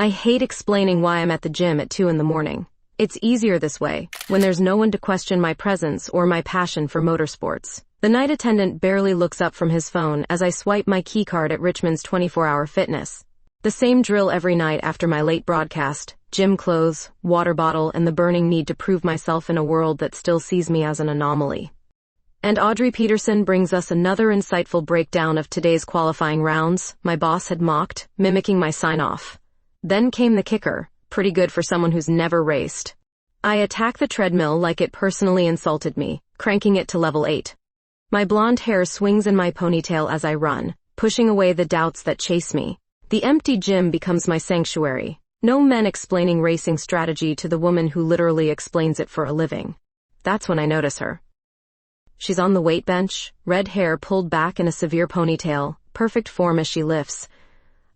I hate explaining why I'm at the gym at 2 in the morning. It's easier this way, when there's no one to question my presence or my passion for motorsports. The night attendant barely looks up from his phone as I swipe my keycard at Richmond's 24-hour fitness. The same drill every night after my late broadcast: gym clothes, water bottle, and the burning need to prove myself in a world that still sees me as an anomaly. And Audrey Peterson brings us another insightful breakdown of today's qualifying rounds, my boss had mocked, mimicking my sign-off. Then came the kicker, pretty good for someone who's never raced. I attack the treadmill like it personally insulted me, cranking it to level 8. My blonde hair swings in my ponytail as I run, pushing away the doubts that chase me. The empty gym becomes my sanctuary. No men explaining racing strategy to the woman who literally explains it for a living. That's when I notice her. She's on the weight bench, red hair pulled back in a severe ponytail, perfect form as she lifts.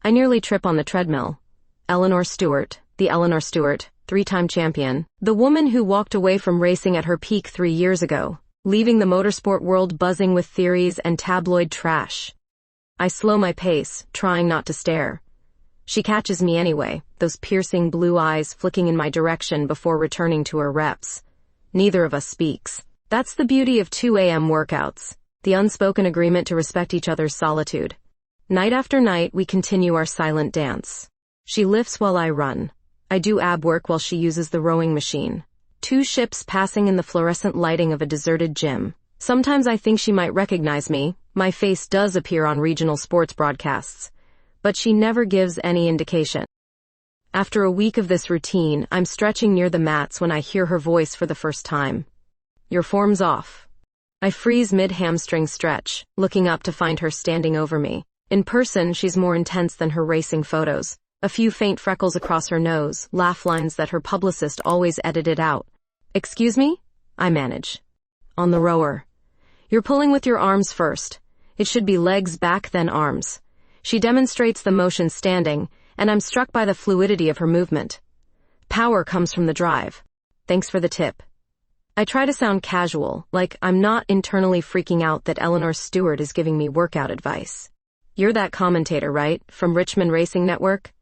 I nearly trip on the treadmill. Eleanor Stewart, the Eleanor Stewart, 3-time champion, the woman who walked away from racing at her peak 3 years ago, leaving the motorsport world buzzing with theories and tabloid trash. I slow my pace, trying not to stare. She catches me anyway, those piercing blue eyes flicking in my direction before returning to her reps. Neither of us speaks. That's the beauty of 2 a.m. workouts, the unspoken agreement to respect each other's solitude. Night after night, we continue our silent dance. She lifts while I run. I do ab work while she uses the rowing machine. 2 ships passing in the fluorescent lighting of a deserted gym. Sometimes I think she might recognize me. My face does appear on regional sports broadcasts, but she never gives any indication. After a week of this routine, I'm stretching near the mats when I hear her voice for the first time. Your form's off. I freeze mid-hamstring stretch, looking up to find her standing over me. In person, she's more intense than her racing photos. A few faint freckles across her nose, laugh lines that her publicist always edited out. Excuse me? I manage. On the rower. You're pulling with your arms first. It should be legs back, then arms. She demonstrates the motion standing, and I'm struck by the fluidity of her movement. Power comes from the drive. Thanks for the tip. I try to sound casual, like I'm not internally freaking out that Eleanor Stewart is giving me workout advice. You're that commentator, right? From Richmond Racing Network?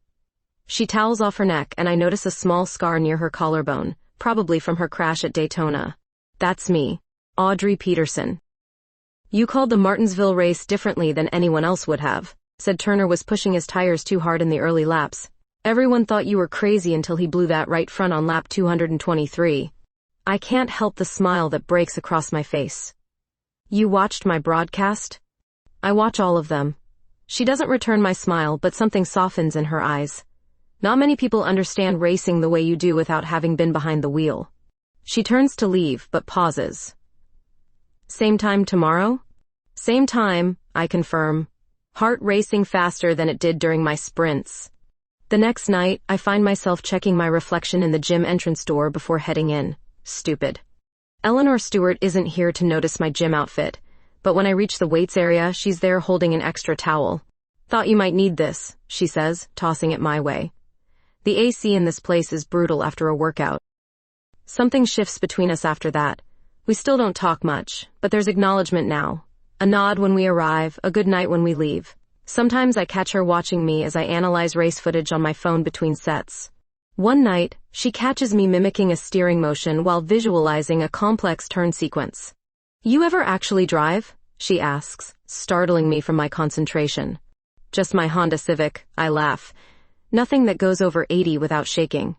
She towels off her neck and I notice a small scar near her collarbone, probably from her crash at Daytona. That's me, Audrey Peterson. You called the Martinsville race differently than anyone else would have, said Turner was pushing his tires too hard in the early laps. Everyone thought you were crazy until he blew that right front on lap 223. I can't help the smile that breaks across my face. You watched my broadcast? I watch all of them. She doesn't return my smile, but something softens in her eyes. Not many people understand racing the way you do without having been behind the wheel. She turns to leave, but pauses. Same time tomorrow? Same time, I confirm. Heart racing faster than it did during my sprints. The next night, I find myself checking my reflection in the gym entrance door before heading in. Stupid. Eleanor Stewart isn't here to notice my gym outfit, but when I reach the weights area, she's there holding an extra towel. Thought you might need this, she says, tossing it my way. The AC in this place is brutal after a workout. Something shifts between us after that. We still don't talk much, but there's acknowledgement now. A nod when we arrive, a good night when we leave. Sometimes I catch her watching me as I analyze race footage on my phone between sets. One night, she catches me mimicking a steering motion while visualizing a complex turn sequence. You ever actually drive? She asks, startling me from my concentration. Just my Honda Civic, I laugh. Nothing that goes over 80 without shaking.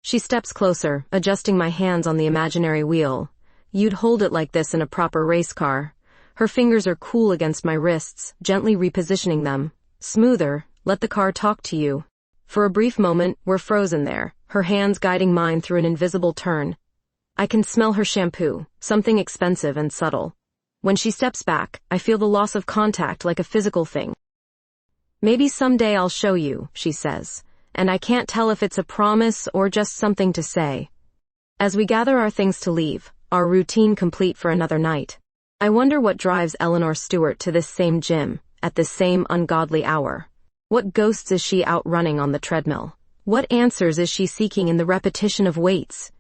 She steps closer, adjusting my hands on the imaginary wheel. You'd hold it like this in a proper race car. Her fingers are cool against my wrists, gently repositioning them. Smoother, let the car talk to you. For a brief moment, we're frozen there, her hands guiding mine through an invisible turn. I can smell her shampoo, something expensive and subtle. When she steps back, I feel the loss of contact like a physical thing. Maybe someday I'll show you, she says, and I can't tell if it's a promise or just something to say. As we gather our things to leave, our routine complete for another night, I wonder what drives Eleanor Stewart to this same gym, at this same ungodly hour. What ghosts is she outrunning on the treadmill? What answers is she seeking in the repetition of weights?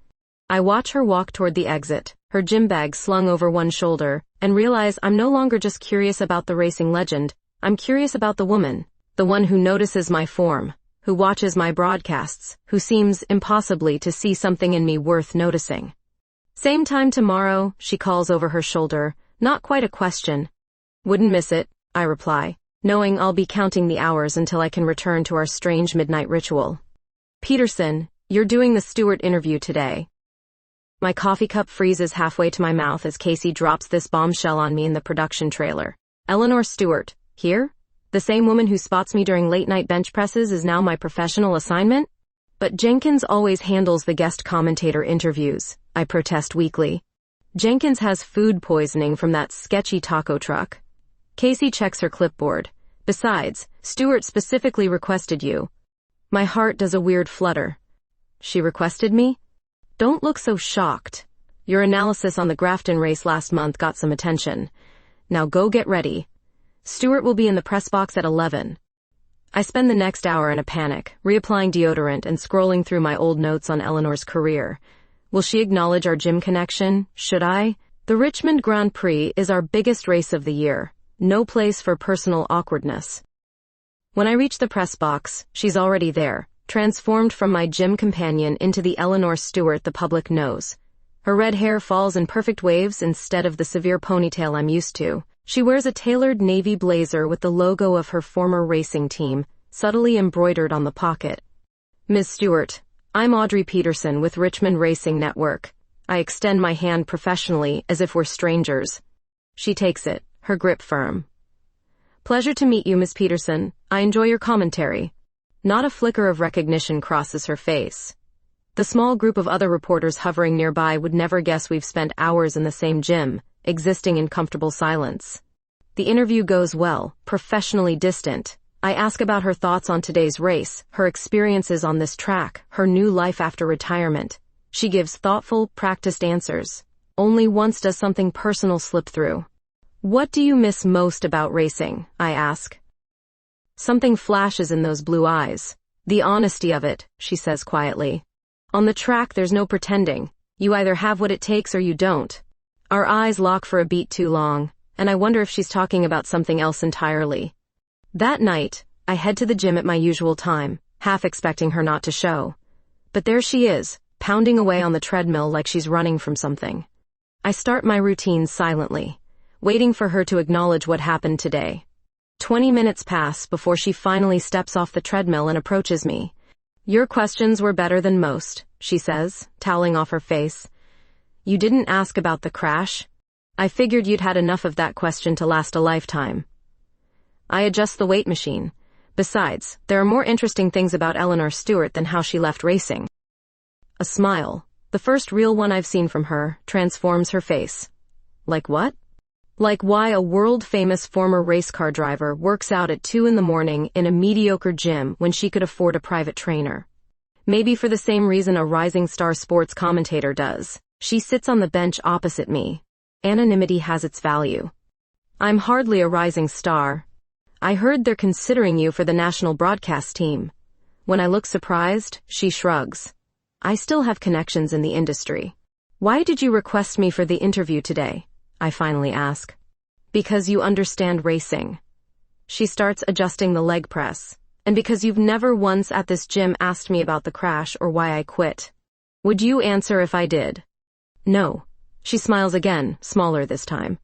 I watch her walk toward the exit, her gym bag slung over one shoulder, and realize I'm no longer just curious about the racing legend, I'm curious about the woman, the one who notices my form, who watches my broadcasts, who seems impossibly to see something in me worth noticing. Same time tomorrow, she calls over her shoulder, not quite a question. Wouldn't miss it, I reply, knowing I'll be counting the hours until I can return to our strange midnight ritual. Peterson, you're doing the Stewart interview today. My coffee cup freezes halfway to my mouth as Casey drops this bombshell on me in the production trailer. Eleanor Stewart, here? The same woman who spots me during late-night bench presses is now my professional assignment? But Jenkins always handles the guest commentator interviews, I protest weakly. Jenkins has food poisoning from that sketchy taco truck. Casey checks her clipboard. Besides, Stewart specifically requested you. My heart does a weird flutter. She requested me? Don't look so shocked. Your analysis on the Grafton race last month got some attention. Now go get ready. Stewart will be in the press box at 11. I spend the next hour in a panic, reapplying deodorant and scrolling through my old notes on Eleanor's career. Will she acknowledge our gym connection? Should I? The Richmond Grand Prix is our biggest race of the year. No place for personal awkwardness. When I reach the press box, she's already there, transformed from my gym companion into the Eleanor Stewart the public knows. Her red hair falls in perfect waves instead of the severe ponytail I'm used to. She wears a tailored navy blazer with the logo of her former racing team, subtly embroidered on the pocket. Ms. Stewart, I'm Audrey Peterson with Richmond Racing Network. I extend my hand professionally as if we're strangers. She takes it, her grip firm. Pleasure to meet you, Ms. Peterson. I enjoy your commentary. Not a flicker of recognition crosses her face. The small group of other reporters hovering nearby would never guess we've spent hours in the same gym, existing in comfortable silence. The interview goes well, professionally distant. I ask about her thoughts on today's race, her experiences on this track, her new life after retirement. She gives thoughtful, practiced answers. Only once does something personal slip through. What do you miss most about racing? I ask. Something flashes in those blue eyes. The honesty of it, she says quietly. On the track there's no pretending. You either have what it takes or you don't. Our eyes lock for a beat too long, and I wonder if she's talking about something else entirely. That night, I head to the gym at my usual time, half expecting her not to show. But there she is, pounding away on the treadmill like she's running from something. I start my routine silently, waiting for her to acknowledge what happened today. 20 minutes pass before she finally steps off the treadmill and approaches me. Your questions were better than most, she says, toweling off her face. You didn't ask about the crash? I figured you'd had enough of that question to last a lifetime. I adjust the weight machine. Besides, there are more interesting things about Eleanor Stewart than how she left racing. A smile, the first real one I've seen from her, transforms her face. Like what? Like why a world-famous former race car driver works out at 2 a.m. in a mediocre gym when she could afford a private trainer. Maybe for the same reason a rising star sports commentator does. She sits on the bench opposite me. Anonymity has its value. I'm hardly a rising star. I heard they're considering you for the national broadcast team. When I look surprised, she shrugs. I still have connections in the industry. Why did you request me for the interview today? I finally ask. Because you understand racing. She starts adjusting the leg press. And because you've never once at this gym asked me about the crash or why I quit. Would you answer if I did? No. She smiles again, smaller this time.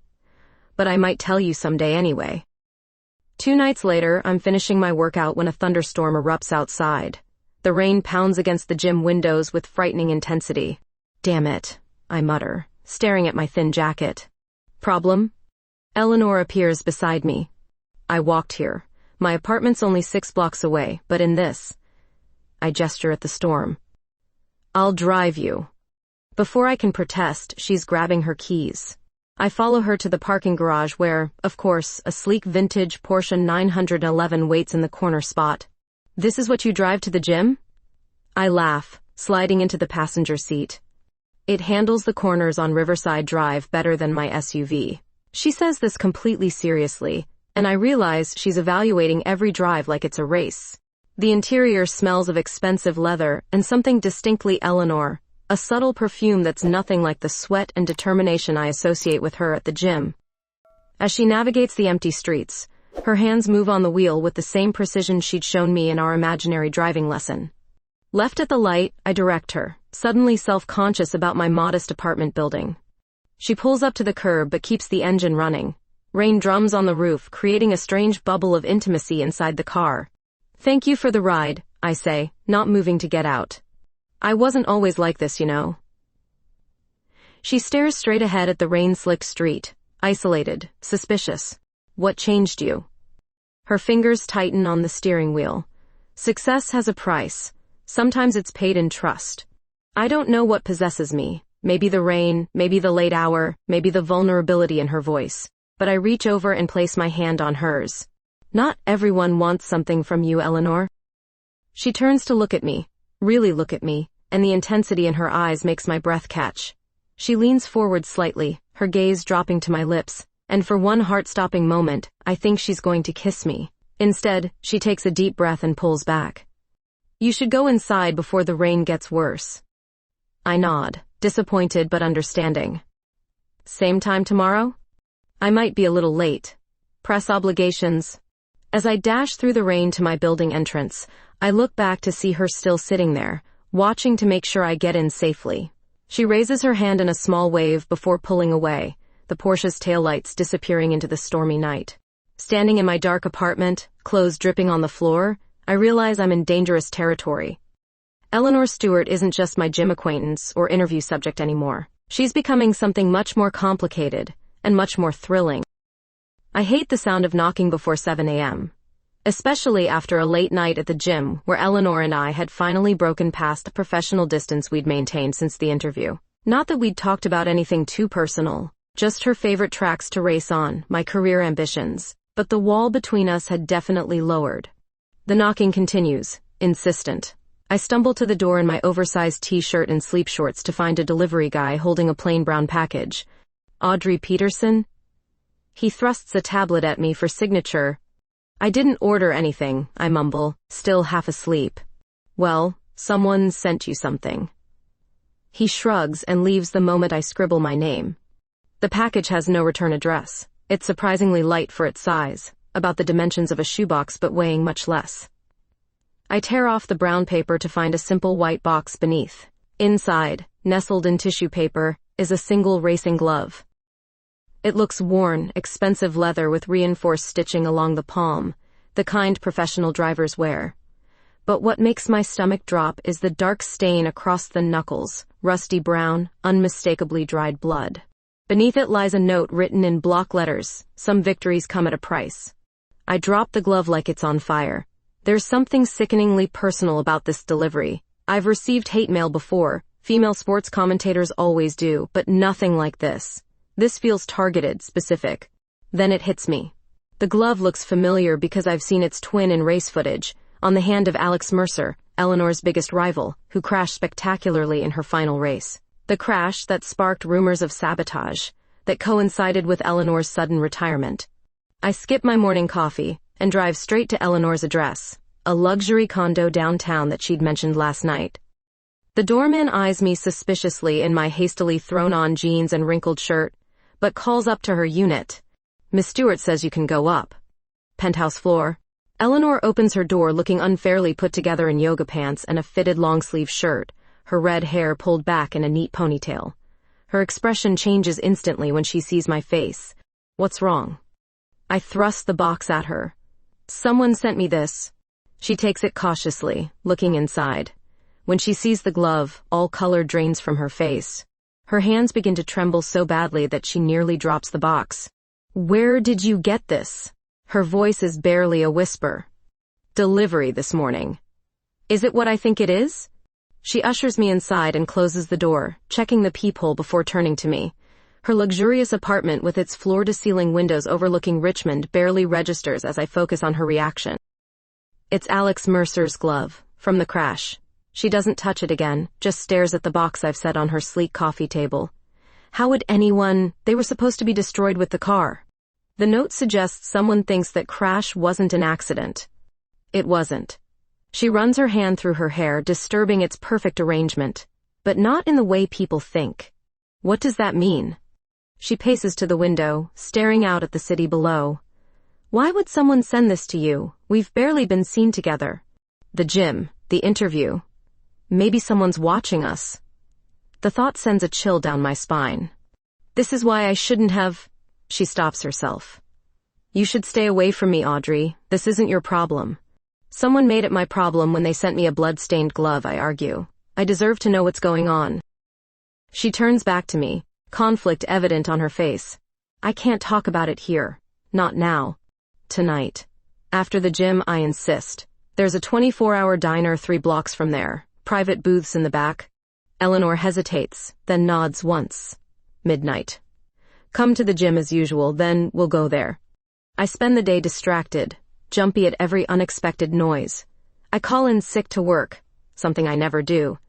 But I might tell you someday anyway. 2 nights later, I'm finishing my workout when a thunderstorm erupts outside. The rain pounds against the gym windows with frightening intensity. Damn it, I mutter, staring at my thin jacket. Problem? Eleanor appears beside me. I walked here. My apartment's only 6 blocks away, but in this. I gesture at the storm. I'll drive you. Before I can protest, she's grabbing her keys. I follow her to the parking garage where, of course, a sleek vintage Porsche 911 waits in the corner spot. This is what you drive to the gym? I laugh, sliding into the passenger seat. It handles the corners on Riverside Drive better than my SUV. She says this completely seriously, and I realize she's evaluating every drive like it's a race. The interior smells of expensive leather and something distinctly Eleanor, a subtle perfume that's nothing like the sweat and determination I associate with her at the gym. As she navigates the empty streets, Her hands move on the wheel with the same precision she'd shown me in our imaginary driving lesson. Left at the light, I direct her, suddenly self-conscious about my modest apartment building. She pulls up to the curb but keeps the engine running. Rain drums on the roof, creating a strange bubble of intimacy inside the car. "Thank you for the ride," I say, not moving to get out. "I wasn't always like this, you know." She stares straight ahead at the rain-slicked street, isolated, suspicious. "What changed you?" Her fingers tighten on the steering wheel. Success has a price. Sometimes it's paid in trust. I don't know what possesses me. Maybe the rain, maybe the late hour, maybe the vulnerability in her voice. But I reach over and place my hand on hers. "Not everyone wants something from you, Eleanor." She turns to look at me, really look at me, and the intensity in her eyes makes my breath catch. She leans forward slightly, her gaze dropping to my lips, and for one heart-stopping moment, I think she's going to kiss me. Instead, she takes a deep breath and pulls back. "You should go inside before the rain gets worse." I nod, disappointed but understanding. "Same time tomorrow?" I might be a little late. Press obligations. As I dash through the rain to my building entrance, I look back to see her still sitting there, watching to make sure I get in safely. She raises her hand in a small wave before pulling away, the Porsche's taillights disappearing into the stormy night. Standing in my dark apartment, clothes dripping on the floor, I realize I'm in dangerous territory. Eleanor Stewart isn't just my gym acquaintance or interview subject anymore. She's becoming something much more complicated and much more thrilling. I hate the sound of knocking before 7 a.m., especially after a late night at the gym where Eleanor and I had finally broken past the professional distance we'd maintained since the interview. Not that we'd talked about anything too personal, just her favorite tracks to race on, my career ambitions, but the wall between us had definitely lowered. The knocking continues, insistent. I stumble to the door in my oversized t-shirt and sleep shorts to find a delivery guy holding a plain brown package. "Audrey Peterson?" He thrusts a tablet at me for signature. "I didn't order anything," I mumble, still half asleep. "Well, someone sent you something." He shrugs and leaves the moment I scribble my name. The package has no return address. It's surprisingly light for its size, about the dimensions of a shoebox but weighing much less. I tear off the brown paper to find a simple white box beneath. Inside, nestled in tissue paper, is a single racing glove. It looks worn, expensive leather with reinforced stitching along the palm, the kind professional drivers wear. But what makes my stomach drop is the dark stain across the knuckles, rusty brown, unmistakably dried blood. Beneath it lies a note written in block letters, "Some victories come at a price." I drop the glove like it's on fire. There's something sickeningly personal about this delivery. I've received hate mail before, female sports commentators always do, but nothing like this. This feels targeted, specific. Then it hits me. The glove looks familiar because I've seen its twin in race footage, on the hand of Alex Mercer, Eleanor's biggest rival, who crashed spectacularly in her final race. The crash that sparked rumors of sabotage, that coincided with Eleanor's sudden retirement. I skip my morning coffee and drive straight to Eleanor's address, a luxury condo downtown that she'd mentioned last night. The doorman eyes me suspiciously in my hastily thrown-on jeans and wrinkled shirt, but calls up to her unit. "Miss Stewart says you can go up." Penthouse floor. Eleanor opens her door looking unfairly put together in yoga pants and a fitted long-sleeve shirt, her red hair pulled back in a neat ponytail. Her expression changes instantly when she sees my face. "What's wrong?" I thrust the box at her. "Someone sent me this." She takes it cautiously, looking inside. When she sees the glove, all color drains from her face. Her hands begin to tremble so badly that she nearly drops the box. "Where did you get this?" Her voice is barely a whisper. "Delivery this morning." "Is it what I think it is?" She ushers me inside and closes the door, checking the peephole before turning to me. Her luxurious apartment with its floor-to-ceiling windows overlooking Richmond barely registers as I focus on her reaction. It's Alex Mercer's glove, from the crash. She doesn't touch it again, just stares at the box I've set on her sleek coffee table. How would anyone... They were supposed to be destroyed with the car. The note suggests someone thinks that crash wasn't an accident. It wasn't. She runs her hand through her hair, disturbing its perfect arrangement, but not in the way people think. What does that mean? She paces to the window, staring out at the city below. Why would someone send this to you? We've barely been seen together. The gym, the interview. Maybe someone's watching us. The thought sends a chill down my spine. This is why I shouldn't have... She stops herself. You should stay away from me, Audrey. This isn't your problem. Someone made it my problem when they sent me a blood-stained glove, I argue. I deserve to know what's going on. She turns back to me, conflict evident on her face. I can't talk about it here. Not now. Tonight. After the gym, I insist. There's a 24-hour diner 3 blocks from there. Private booths in the back. Eleanor hesitates, then nods once. Midnight. Come to the gym as usual, then we'll go there. I spend the day distracted, jumpy at every unexpected noise. I call in sick to work, something I never do,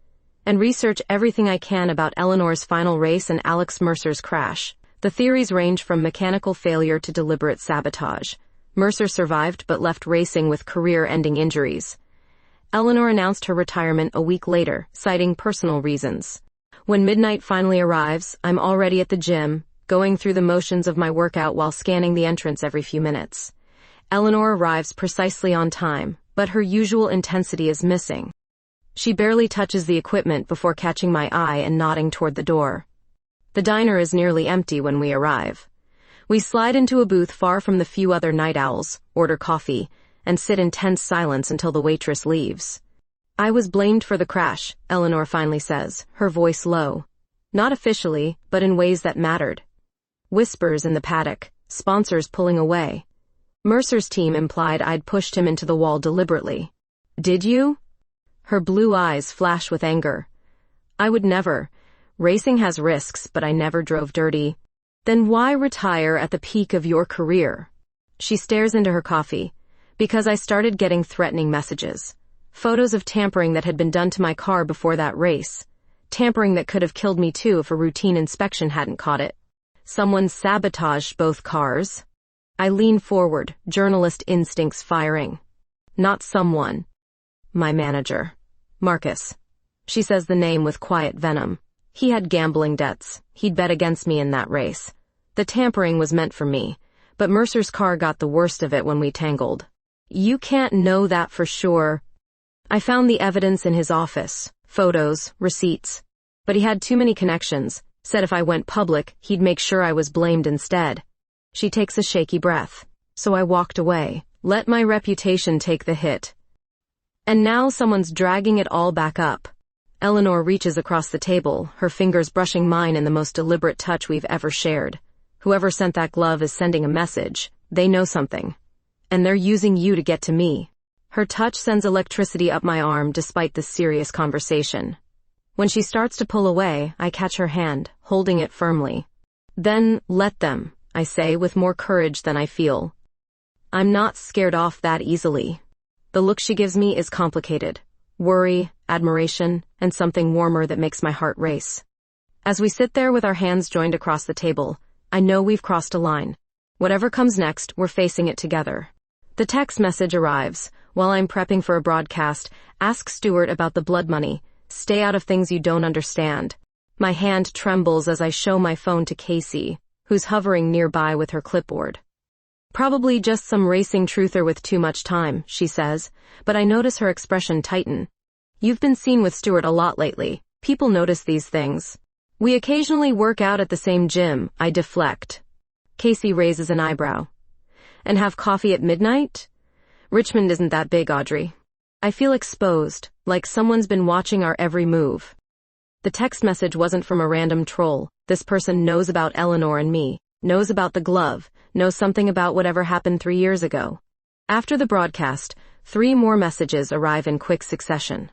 and research everything I can about Eleanor's final race and Alex Mercer's crash. The theories range from mechanical failure to deliberate sabotage. Mercer survived but left racing with career-ending injuries. Eleanor announced her retirement a week later, citing personal reasons. When midnight finally arrives, I'm already at the gym, going through the motions of my workout while scanning the entrance every few minutes. Eleanor arrives precisely on time, but her usual intensity is missing. She barely touches the equipment before catching my eye and nodding toward the door. The diner is nearly empty when we arrive. We slide into a booth far from the few other night owls, order coffee, and sit in tense silence until the waitress leaves. I was blamed for the crash, Eleanor finally says, her voice low. Not officially, but in ways that mattered. Whispers in the paddock, sponsors pulling away. Mercer's team implied I'd pushed him into the wall deliberately. Did you? Her blue eyes flash with anger. I would never. Racing has risks, but I never drove dirty. Then why retire at the peak of your career? She stares into her coffee. Because I started getting threatening messages. Photos of tampering that had been done to my car before that race. Tampering that could have killed me too if a routine inspection hadn't caught it. Someone sabotaged both cars. I lean forward, journalist instincts firing. Not someone. My manager. Marcus. She says the name with quiet venom. He had gambling debts. He'd bet against me in that race. The tampering was meant for me, but Mercer's car got the worst of it when we tangled. You can't know that for sure. I found the evidence in his office. Photos, receipts. But he had too many connections. Said if I went public, he'd make sure I was blamed instead. She takes a shaky breath. So I walked away. Let my reputation take the hit. And now someone's dragging it all back up. Eleanor reaches across the table, her fingers brushing mine in the most deliberate touch we've ever shared. Whoever sent that glove is sending a message. They know something. And they're using you to get to me. Her touch sends electricity up my arm despite this serious conversation. When she starts to pull away, I catch her hand, holding it firmly. Then, let them, I say with more courage than I feel. I'm not scared off that easily. The look she gives me is complicated. Worry, admiration, and something warmer that makes my heart race. As we sit there with our hands joined across the table, I know we've crossed a line. Whatever comes next, we're facing it together. The text message arrives. While I'm prepping for a broadcast, ask Stuart about the blood money. Stay out of things you don't understand. My hand trembles as I show my phone to Casey, who's hovering nearby with her clipboard. Probably just some racing truther with too much time, she says, but I notice her expression tighten. You've been seen with Stuart a lot lately. People notice these things. We occasionally work out at the same gym, I deflect. Casey raises an eyebrow. And have coffee at midnight? Richmond isn't that big, Audrey. I feel exposed, like someone's been watching our every move. The text message wasn't from a random troll. This person knows about Eleanor and me, knows about the glove, knows something about whatever happened 3 years ago. After the broadcast, 3 more messages arrive in quick succession.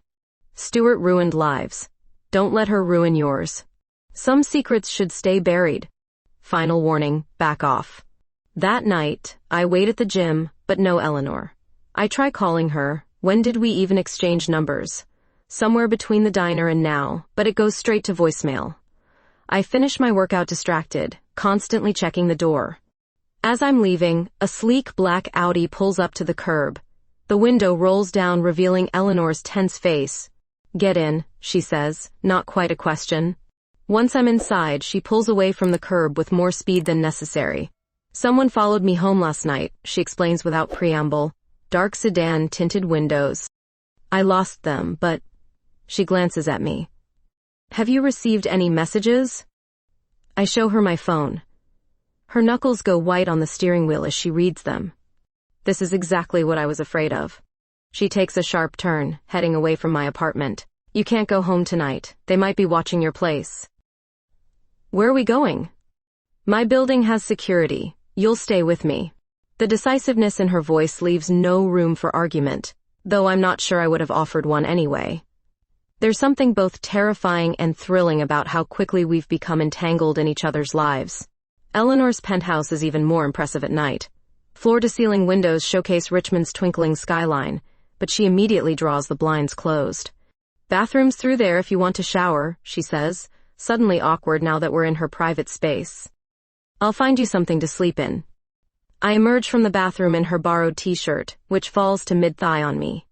Stuart ruined lives. Don't let her ruin yours. Some secrets should stay buried. Final warning, back off. That night, I wait at the gym, but no Eleanor. I try calling her. When did we even exchange numbers? Somewhere between the diner and now, but it goes straight to voicemail. I finish my workout distracted, constantly checking the door. As I'm leaving, a sleek black Audi pulls up to the curb. The window rolls down, revealing Eleanor's tense face. Get in, she says, not quite a question. Once I'm inside, she pulls away from the curb with more speed than necessary. Someone followed me home last night, she explains without preamble. Dark sedan, tinted windows. I lost them, but... She glances at me. Have you received any messages? I show her my phone. Her knuckles go white on the steering wheel as she reads them. This is exactly what I was afraid of. She takes a sharp turn, heading away from my apartment. You can't go home tonight. They might be watching your place. Where are we going? My building has security. You'll stay with me. The decisiveness in her voice leaves no room for argument, though I'm not sure I would have offered one anyway. There's something both terrifying and thrilling about how quickly we've become entangled in each other's lives. Eleanor's penthouse is even more impressive at night. Floor-to-ceiling windows showcase Richmond's twinkling skyline, but she immediately draws the blinds closed. Bathroom's through there if you want to shower, she says, suddenly awkward now that we're in her private space. I'll find you something to sleep in. I emerge from the bathroom in her borrowed t-shirt, which falls to mid-thigh on me.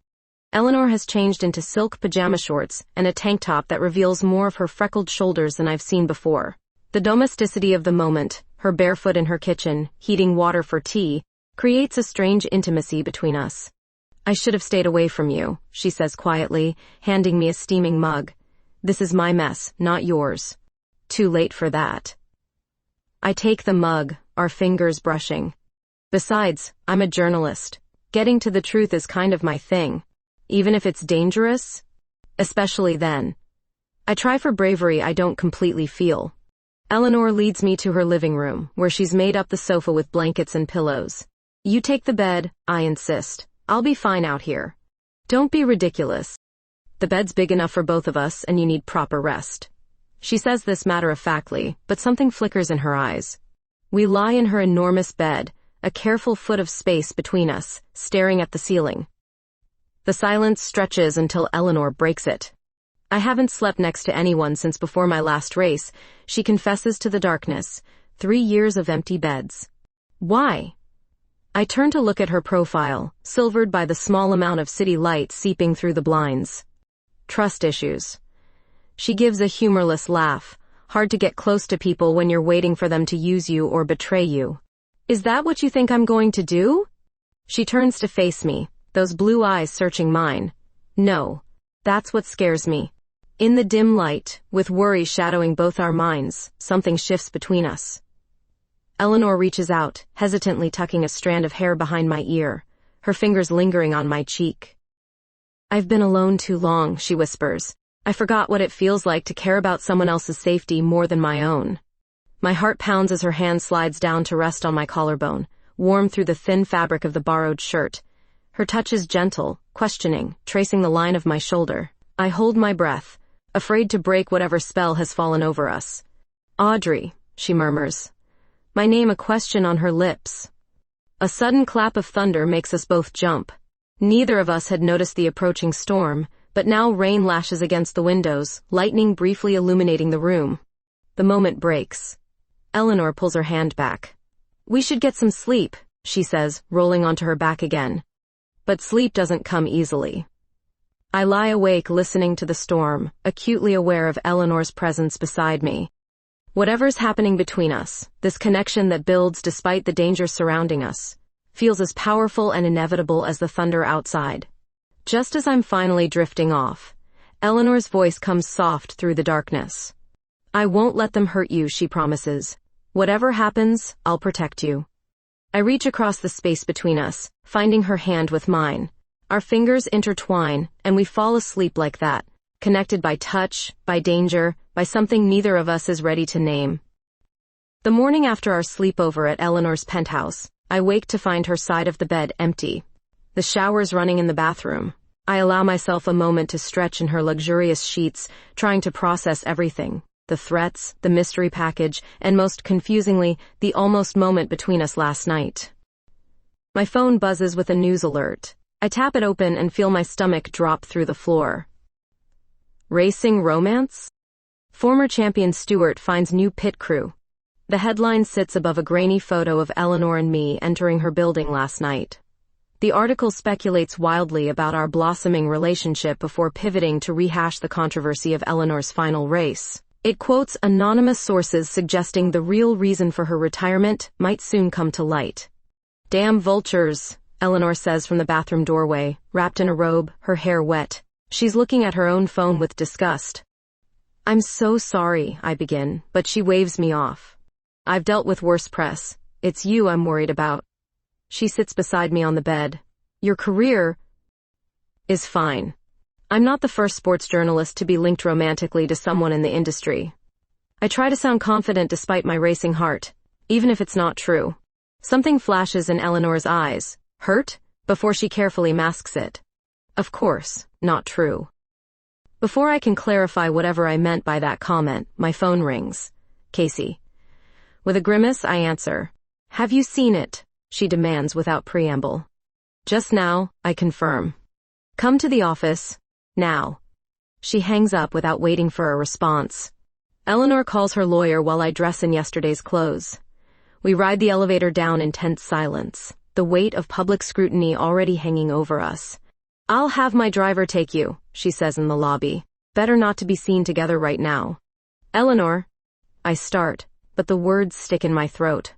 Eleanor has changed into silk pajama shorts and a tank top that reveals more of her freckled shoulders than I've seen before. The domesticity of the moment, her barefoot in her kitchen, heating water for tea, creates a strange intimacy between us. I should have stayed away from you, she says quietly, handing me a steaming mug. This is my mess, not yours. Too late for that. I take the mug, our fingers brushing. Besides, I'm a journalist. Getting to the truth is kind of my thing. Even if it's dangerous. Especially then. I try for bravery I don't completely feel. Eleanor leads me to her living room, where she's made up the sofa with blankets and pillows. You take the bed, I insist. I'll be fine out here. Don't be ridiculous. The bed's big enough for both of us and you need proper rest. She says this matter-of-factly, but something flickers in her eyes. We lie in her enormous bed, a careful foot of space between us, staring at the ceiling. The silence stretches until Eleanor breaks it. I haven't slept next to anyone since before my last race, she confesses to the darkness. 3 years of empty beds. Why? I turn to look at her profile, silvered by the small amount of city light seeping through the blinds. Trust issues. She gives a humorless laugh. Hard to get close to people when you're waiting for them to use you or betray you. Is that what you think I'm going to do? She turns to face me, those blue eyes searching mine. No. That's what scares me. In the dim light, with worry shadowing both our minds, something shifts between us. Eleanor reaches out, hesitantly tucking a strand of hair behind my ear, her fingers lingering on my cheek. I've been alone too long, she whispers. I forgot what it feels like to care about someone else's safety more than my own. My heart pounds as her hand slides down to rest on my collarbone, warm through the thin fabric of the borrowed shirt. Her touch is gentle, questioning, tracing the line of my shoulder. I hold my breath, afraid to break whatever spell has fallen over us. Audrey, she murmurs. My name a question on her lips. A sudden clap of thunder makes us both jump. Neither of us had noticed the approaching storm, but now rain lashes against the windows, lightning briefly illuminating the room. The moment breaks. Eleanor pulls her hand back. We should get some sleep, she says, rolling onto her back again. But sleep doesn't come easily. I lie awake listening to the storm, acutely aware of Eleanor's presence beside me. Whatever's happening between us, this connection that builds despite the danger surrounding us, feels as powerful and inevitable as the thunder outside. Just as I'm finally drifting off, Eleanor's voice comes soft through the darkness. I won't let them hurt you, she promises. Whatever happens, I'll protect you. I reach across the space between us, finding her hand with mine. Our fingers intertwine, and we fall asleep like that, connected by touch, by danger, by something neither of us is ready to name. The morning after our sleepover at Eleanor's penthouse, I wake to find her side of the bed empty. The shower's running in the bathroom. I allow myself a moment to stretch in her luxurious sheets, trying to process everything. The threats, the mystery package, and most confusingly, the almost moment between us last night. My phone buzzes with a news alert. I tap it open and feel my stomach drop through the floor. Racing romance? Former champion Stewart finds new pit crew. The headline sits above a grainy photo of Eleanor and me entering her building last night. The article speculates wildly about our blossoming relationship before pivoting to rehash the controversy of Eleanor's final race. It quotes anonymous sources suggesting the real reason for her retirement might soon come to light. Damn vultures, Eleanor says from the bathroom doorway, wrapped in a robe, her hair wet. She's looking at her own phone with disgust. I'm so sorry, I begin, but she waves me off. I've dealt with worse press. It's you I'm worried about. She sits beside me on the bed. Your career is fine. I'm not the first sports journalist to be linked romantically to someone in the industry. I try to sound confident despite my racing heart, even if it's not true. Something flashes in Eleanor's eyes. Hurt? Before she carefully masks it. Of course, not true. Before I can clarify whatever I meant by that comment, my phone rings. Casey. With a grimace, I answer. Have you seen it? She demands without preamble. Just now, I confirm. Come to the office. Now. She hangs up without waiting for a response. Eleanor calls her lawyer while I dress in yesterday's clothes. We ride the elevator down in tense silence, the weight of public scrutiny already hanging over us. I'll have my driver take you, she says in the lobby. Better not to be seen together right now. Eleanor. I start, but the words stick in my throat.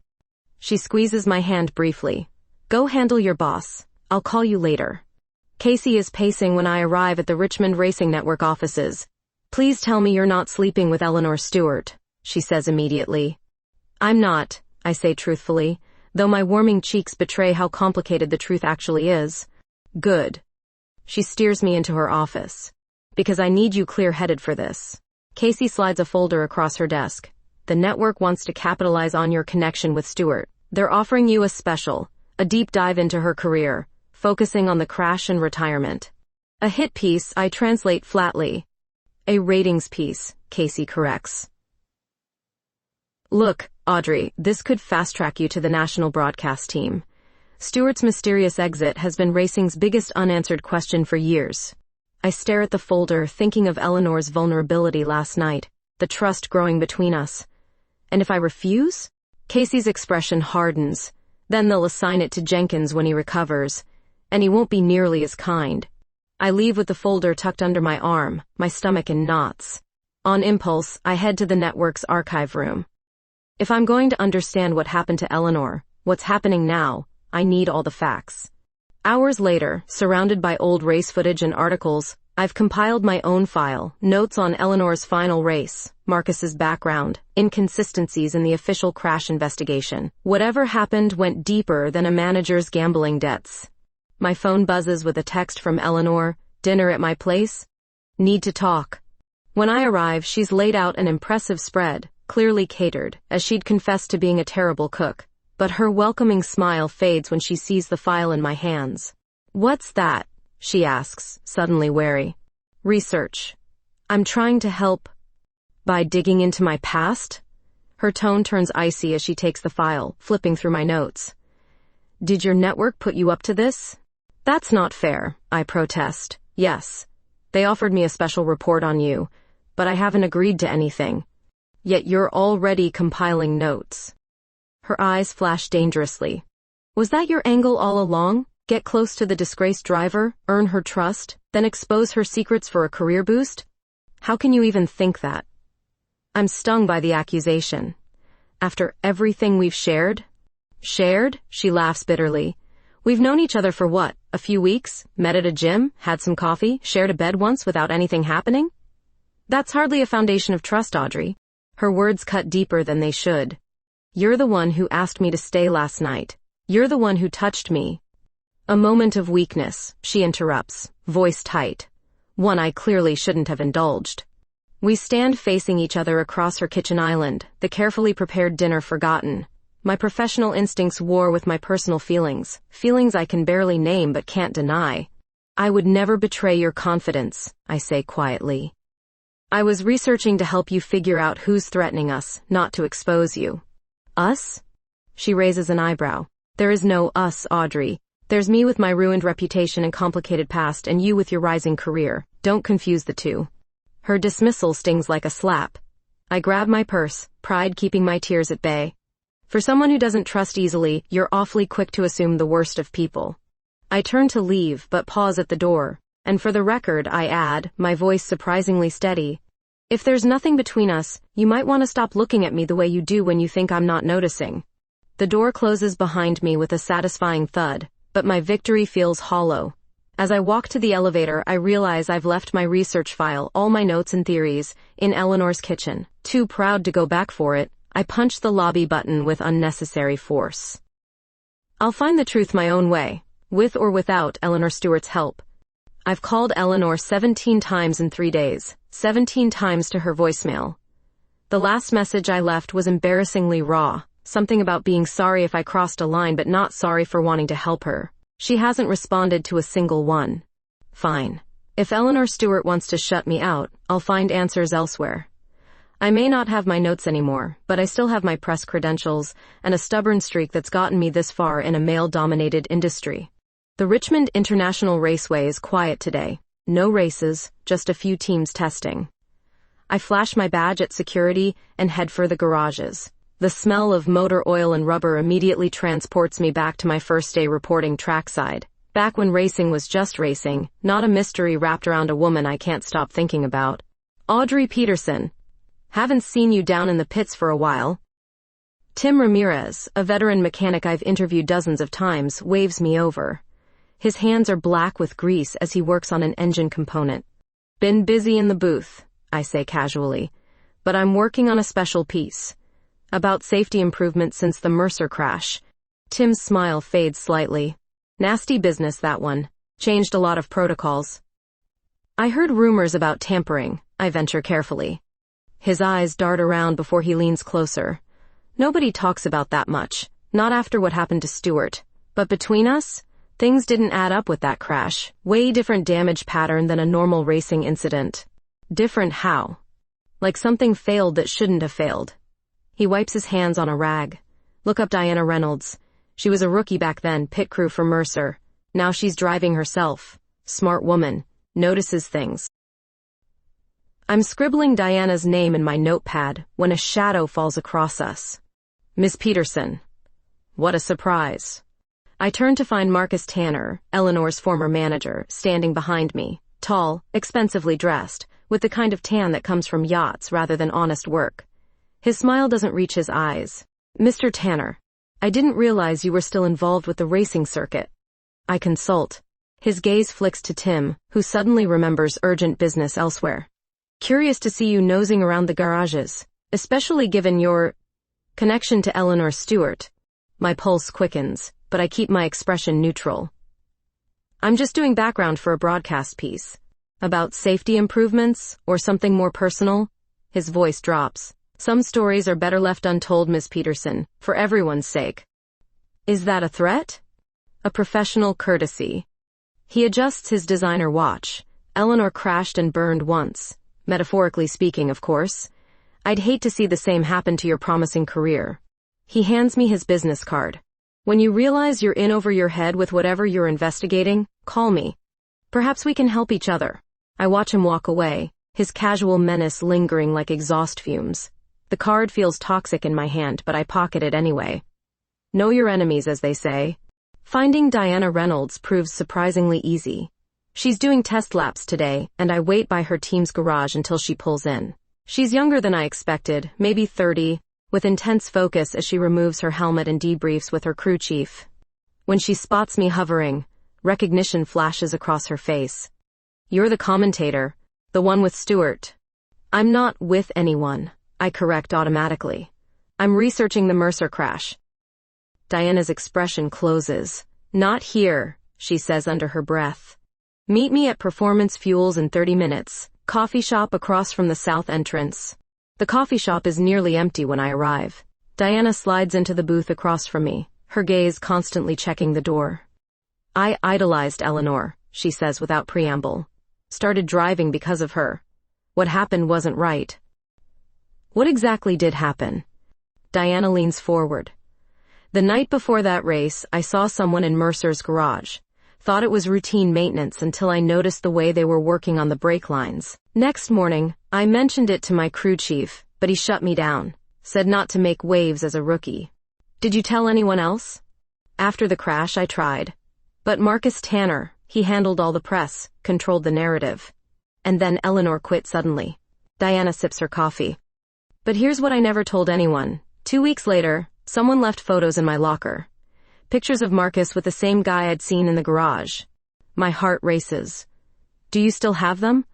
She squeezes my hand briefly. Go handle your boss. I'll call you later. Casey is pacing when I arrive at the Richmond Racing Network offices. Please tell me you're not sleeping with Eleanor Stewart, she says immediately. I'm not, I say truthfully, though my warming cheeks betray how complicated the truth actually is. Good. She steers me into her office. Because I need you clear-headed for this. Casey slides a folder across her desk. The network wants to capitalize on your connection with Stewart. They're offering you a special, a deep dive into her career, focusing on the crash and retirement. A hit piece, I translate flatly. A ratings piece, Casey corrects. Look, Audrey, this could fast-track you to the national broadcast team. Stewart's mysterious exit has been racing's biggest unanswered question for years. I stare at the folder, thinking of Eleanor's vulnerability last night, the trust growing between us. And if I refuse? Casey's expression hardens. Then they'll assign it to Jenkins when he recovers, and he won't be nearly as kind. I leave with the folder tucked under my arm, my stomach in knots. On impulse, I head to the network's archive room. If I'm going to understand what happened to Eleanor, what's happening now, I need all the facts. Hours later, surrounded by old race footage and articles, I've compiled my own file, notes on Eleanor's final race, Marcus's background, inconsistencies in the official crash investigation. Whatever happened went deeper than a manager's gambling debts. My phone buzzes with a text from Eleanor. Dinner at my place? Need to talk. When I arrive, she's laid out an impressive spread, clearly catered, as she'd confessed to being a terrible cook. But her welcoming smile fades when she sees the file in my hands. What's that? She asks, suddenly wary. Research. I'm trying to help. By digging into my past? Her tone turns icy as she takes the file, flipping through my notes. Did your network put you up to this? That's not fair, I protest. Yes. They offered me a special report on you, but I haven't agreed to anything. Yet you're already compiling notes. Her eyes flash dangerously. Was that your angle all along? Get close to the disgraced driver, earn her trust, then expose her secrets for a career boost? How can you even think that? I'm stung by the accusation. After everything we've shared? Shared? She laughs bitterly. We've known each other for what, a few weeks? Met at a gym? Had some coffee? Shared a bed once without anything happening? That's hardly a foundation of trust, Audrey. Her words cut deeper than they should. You're the one who asked me to stay last night. You're the one who touched me. A moment of weakness, she interrupts, voice tight. One I clearly shouldn't have indulged. We stand facing each other across her kitchen island, the carefully prepared dinner forgotten. My professional instincts war with my personal feelings I can barely name but can't deny. I would never betray your confidence, I say quietly. I was researching to help you figure out who's threatening us, not to expose you. Us? She raises an eyebrow. There is no us, Audrey. There's me with my ruined reputation and complicated past, and you with your rising career. Don't confuse the two. Her dismissal stings like a slap. I grab my purse, pride keeping my tears at bay. For someone who doesn't trust easily, you're awfully quick to assume the worst of people. I turn to leave, but pause at the door. And for the record, I add, my voice surprisingly steady. If there's nothing between us, you might want to stop looking at me the way you do when you think I'm not noticing. The door closes behind me with a satisfying thud, but my victory feels hollow. As I walk to the elevator, I realize I've left my research file, all my notes and theories, in Eleanor's kitchen. Too proud to go back for it, I punch the lobby button with unnecessary force. I'll find the truth my own way, with or without Eleanor Stewart's help. I've called Eleanor 17 times in 3 days, 17 times to her voicemail. The last message I left was embarrassingly raw, something about being sorry if I crossed a line but not sorry for wanting to help her. She hasn't responded to a single one. Fine. If Eleanor Stewart wants to shut me out, I'll find answers elsewhere. I may not have my notes anymore, but I still have my press credentials and a stubborn streak that's gotten me this far in a male-dominated industry. The Richmond International Raceway is quiet today. No races, just a few teams testing. I flash my badge at security and head for the garages. The smell of motor oil and rubber immediately transports me back to my first day reporting trackside. Back when racing was just racing, not a mystery wrapped around a woman I can't stop thinking about. Audrey Peterson. Haven't seen you down in the pits for a while. Tim Ramirez, a veteran mechanic I've interviewed dozens of times, waves me over. His hands are black with grease as he works on an engine component. Been busy in the booth, I say casually, but I'm working on a special piece. About safety improvements since the Mercer crash. Tim's smile fades slightly. Nasty business, that one. Changed a lot of protocols. I heard rumors about tampering, I venture carefully. His eyes dart around before he leans closer. Nobody talks about that much, not after what happened to Stewart. But between us, things didn't add up with that crash. Way different damage pattern than a normal racing incident. Different how? Like something failed that shouldn't have failed. He wipes his hands on a rag. Look up Diana Reynolds. She was a rookie back then, pit crew for Mercer. Now she's driving herself. Smart woman. Notices things. I'm scribbling Diana's name in my notepad when a shadow falls across us. Miss Peterson. What a surprise. I turn to find Marcus Tanner, Eleanor's former manager, standing behind me. Tall, expensively dressed, with the kind of tan that comes from yachts rather than honest work. His smile doesn't reach his eyes. Mr. Tanner, I didn't realize you were still involved with the racing circuit. I consult. His gaze flicks to Tim, who suddenly remembers urgent business elsewhere. Curious to see you nosing around the garages, especially given your connection to Eleanor Stewart. My pulse quickens, but I keep my expression neutral. I'm just doing background for a broadcast piece. About safety improvements, or something more personal? His voice drops. Some stories are better left untold, Miss Peterson, for everyone's sake. Is that a threat? A professional courtesy. He adjusts his designer watch. Eleanor crashed and burned once. Metaphorically speaking, of course. I'd hate to see the same happen to your promising career. He hands me his business card. When you realize you're in over your head with whatever you're investigating, call me. Perhaps we can help each other. I watch him walk away, his casual menace lingering like exhaust fumes. The card feels toxic in my hand, but I pocket it anyway. Know your enemies, as they say. Finding Diana Reynolds proves surprisingly easy. She's doing test laps today, and I wait by her team's garage until she pulls in. She's younger than I expected, maybe 30, with intense focus as she removes her helmet and debriefs with her crew chief. When she spots me hovering, recognition flashes across her face. You're the commentator, the one with Stewart. I'm not with anyone, I correct automatically. I'm researching the Mercer crash. Diana's expression closes. Not here, she says under her breath. Meet me at Performance Fuels in 30 minutes, coffee shop across from the south entrance. The coffee shop is nearly empty when I arrive. Diana slides into the booth across from me, her gaze constantly checking the door. I idolized Eleanor, she says without preamble. Started driving because of her. What happened wasn't right. What exactly did happen? Diana leans forward. The night before that race, I saw someone in Mercer's garage. Thought it was routine maintenance until I noticed the way they were working on the brake lines. Next morning, I mentioned it to my crew chief, but he shut me down. Said not to make waves as a rookie. Did you tell anyone else? After the crash, I tried. But Marcus Tanner, he handled all the press, controlled the narrative. And then Eleanor quit suddenly. Diana sips her coffee. But here's what I never told anyone. 2 weeks later, someone left photos in my locker. Pictures of Marcus with the same guy I'd seen in the garage. My heart races. Do you still have them?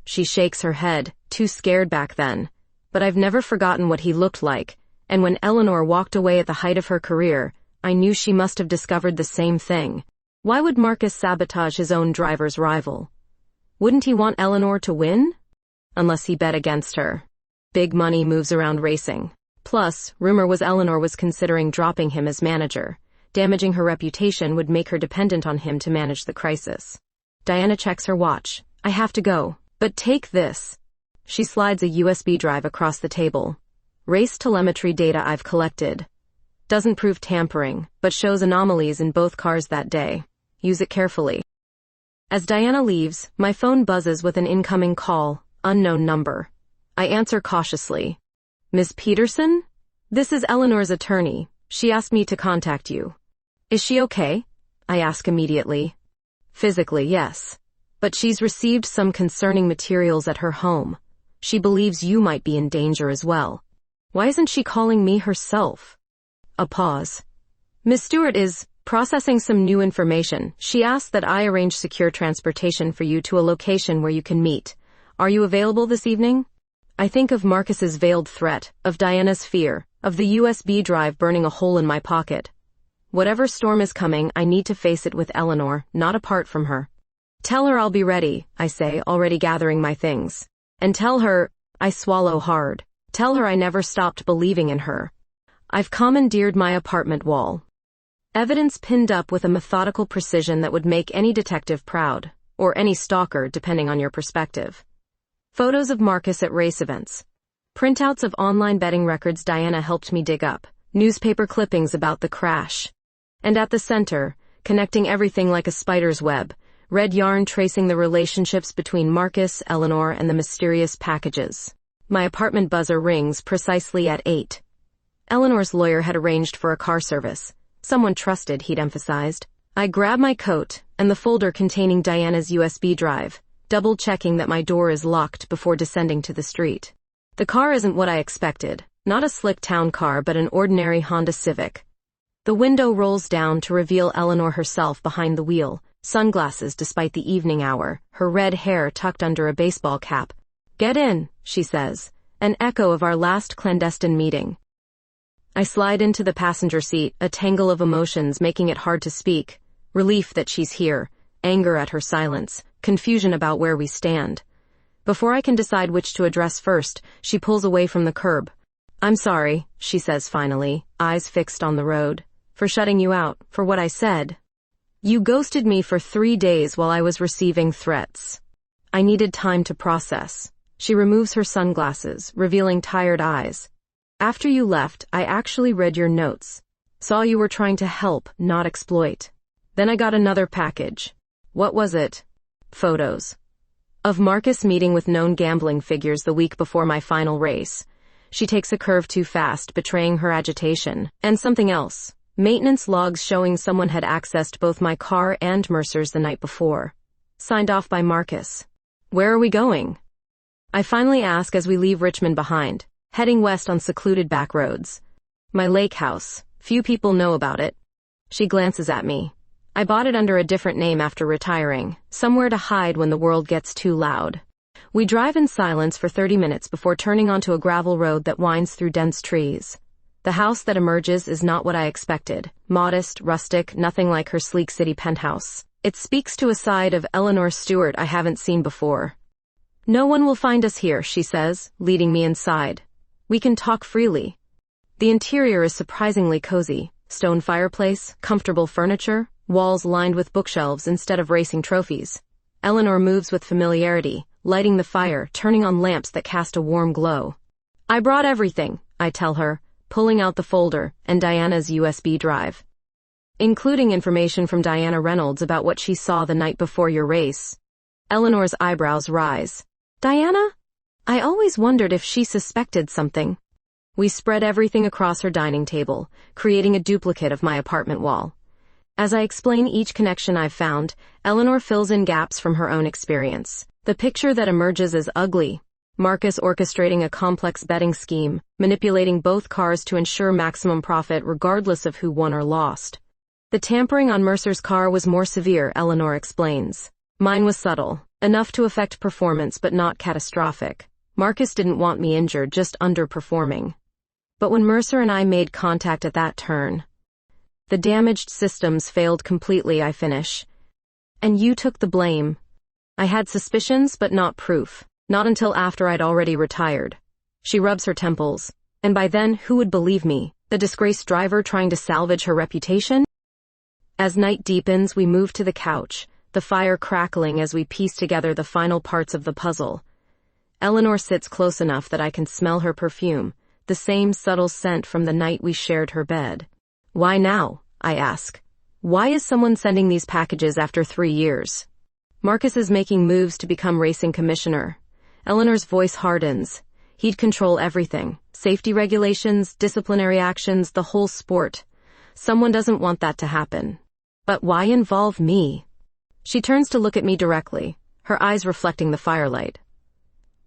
She shakes her head, too scared back then. But I've never forgotten what he looked like, and when Eleanor walked away at the height of her career, I knew she must have discovered the same thing. Why would Marcus sabotage his own driver's rival? Wouldn't he want Eleanor to win? Unless he bet against her. Big money moves around racing. Plus, rumor was Eleanor was considering dropping him as manager. Damaging her reputation would make her dependent on him to manage the crisis. Diana checks her watch. I have to go. But take this. She slides a USB drive across the table. Race telemetry data I've collected. Doesn't prove tampering, but shows anomalies in both cars that day. Use it carefully. As Diana leaves, my phone buzzes with an incoming call, unknown number. I answer cautiously. Ms. Peterson? This is Eleanor's attorney. She asked me to contact you. Is she okay? I ask immediately. Physically, yes. But she's received some concerning materials at her home. She believes you might be in danger as well. Why isn't she calling me herself? A pause. Miss Stewart is processing some new information. She asked that I arrange secure transportation for you to a location where you can meet. Are you available this evening? I think of Marcus's veiled threat, of Diana's fear, of the USB drive burning a hole in my pocket. Whatever storm is coming, I need to face it with Eleanor, not apart from her. Tell her I'll be ready, I say, already gathering my things. And tell her, I swallow hard. Tell her I never stopped believing in her. I've commandeered my apartment wall. Evidence pinned up with a methodical precision that would make any detective proud, or any stalker, depending on your perspective. Photos of Marcus at race events. Printouts of online betting records Diana helped me dig up. Newspaper clippings about the crash. And at the center, connecting everything like a spider's web, red yarn tracing the relationships between Marcus, Eleanor, and the mysterious packages. My apartment buzzer rings precisely at 8. Eleanor's lawyer had arranged for a car service. Someone trusted, he'd emphasized. I grab my coat and the folder containing Diana's USB drive, double-checking that my door is locked before descending to the street. The car isn't what I expected. Not a slick town car, but an ordinary Honda Civic. The window rolls down to reveal Eleanor herself behind the wheel, sunglasses despite the evening hour, her red hair tucked under a baseball cap. Get in, she says, an echo of our last clandestine meeting. I slide into the passenger seat, a tangle of emotions making it hard to speak. Relief that she's here, anger at her silence, confusion about where we stand. Before I can decide which to address first, she pulls away from the curb. I'm sorry, she says finally, eyes fixed on the road, for shutting you out, for what I said. You ghosted me for 3 days while I was receiving threats. I needed time to process. She removes her sunglasses, revealing tired eyes. After you left, I actually read your notes. Saw you were trying to help, not exploit. Then I got another package. What was it? Photos. Of Marcus meeting with known gambling figures the week before my final race. She takes a curve too fast, betraying her agitation. And something else. Maintenance logs showing someone had accessed both my car and Mercer's the night before. Signed off by Marcus. Where are we going? I finally ask as we leave Richmond behind, heading west on secluded back roads. My lake house. Few people know about it. She glances at me. I bought it under a different name after retiring, somewhere to hide when the world gets too loud. We drive in silence for 30 minutes before turning onto a gravel road that winds through dense trees. The house that emerges is not what I expected. Modest, rustic, nothing like her sleek city penthouse. It speaks to a side of Eleanor Stewart I haven't seen before. No one will find us here, she says, leading me inside. We can talk freely. The interior is surprisingly cozy. Stone fireplace, comfortable furniture, walls lined with bookshelves instead of racing trophies. Eleanor moves with familiarity, lighting the fire, turning on lamps that cast a warm glow. I brought everything, I tell her, pulling out the folder and Diana's USB drive. Including information from Diana Reynolds about what she saw the night before your race. Eleanor's eyebrows rise. Diana? I always wondered if she suspected something. We spread everything across her dining table, creating a duplicate of my apartment wall. As I explain each connection I've found, Eleanor fills in gaps from her own experience. The picture that emerges is ugly. Marcus orchestrating a complex betting scheme, manipulating both cars to ensure maximum profit regardless of who won or lost. The tampering on Mercer's car was more severe, Eleanor explains. Mine was subtle, enough to affect performance but not catastrophic. Marcus didn't want me injured, just underperforming. But when Mercer and I made contact at that turn, the damaged systems failed completely, I finish. And you took the blame. I had suspicions but not proof. Not until after I'd already retired. She rubs her temples. And by then, who would believe me? The disgraced driver trying to salvage her reputation? As night deepens, we move to the couch, the fire crackling as we piece together the final parts of the puzzle. Eleanor sits close enough that I can smell her perfume, the same subtle scent from the night we shared her bed. Why now? I ask. Why is someone sending these packages after 3 years? Marcus is making moves to become racing commissioner. Eleanor's voice hardens. He'd control everything. Safety regulations, disciplinary actions, the whole sport. Someone doesn't want that to happen. But why involve me? She turns to look at me directly, her eyes reflecting the firelight.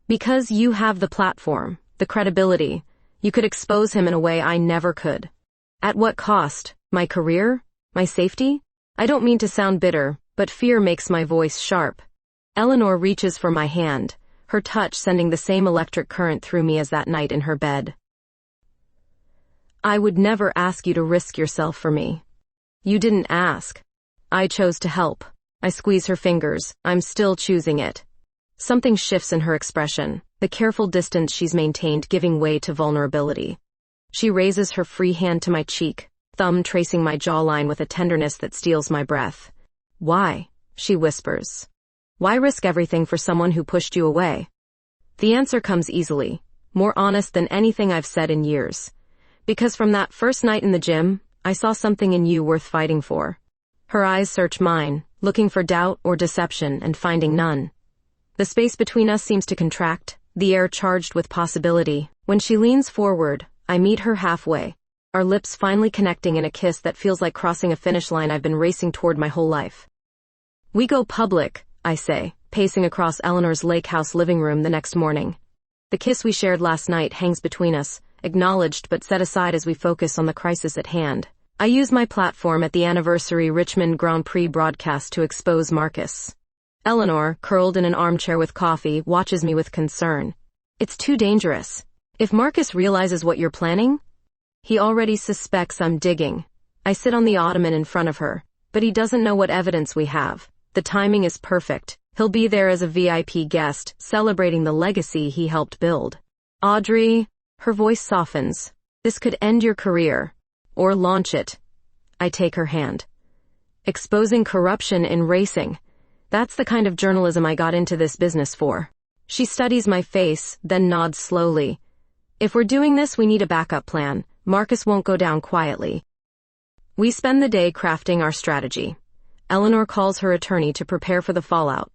Because you have the platform, the credibility. You could expose him in a way I never could. At what cost? My career? My safety? I don't mean to sound bitter, but fear makes my voice sharp. Eleanor reaches for my hand, her touch sending the same electric current through me as that night in her bed. I would never ask you to risk yourself for me. You didn't ask. I chose to help. I squeeze her fingers. I'm still choosing it. Something shifts in her expression, the careful distance she's maintained giving way to vulnerability. She raises her free hand to my cheek, thumb tracing my jawline with a tenderness that steals my breath. Why? She whispers. Why risk everything for someone who pushed you away? The answer comes easily, more honest than anything I've said in years. Because from that first night in the gym, I saw something in you worth fighting for. Her eyes search mine, looking for doubt or deception and finding none. The space between us seems to contract, the air charged with possibility. When she leans forward, I meet her halfway, our lips finally connecting in a kiss that feels like crossing a finish line I've been racing toward my whole life. We go public, I say, pacing across Eleanor's lake house living room the next morning. The kiss we shared last night hangs between us, acknowledged but set aside as we focus on the crisis at hand. I use my platform at the anniversary Richmond Grand Prix broadcast to expose Marcus. Eleanor, curled in an armchair with coffee, watches me with concern. It's too dangerous. If Marcus realizes what you're planning, he already suspects I'm digging. I sit on the ottoman in front of her, but he doesn't know what evidence we have. The timing is perfect. He'll be there as a VIP guest, celebrating the legacy he helped build. Audrey, her voice softens. This could end your career. Or launch it. I take her hand. Exposing corruption in racing. That's the kind of journalism I got into this business for. She studies my face, then nods slowly. If we're doing this, we need a backup plan. Marcus won't go down quietly. We spend the day crafting our strategy. Eleanor calls her attorney to prepare for the fallout.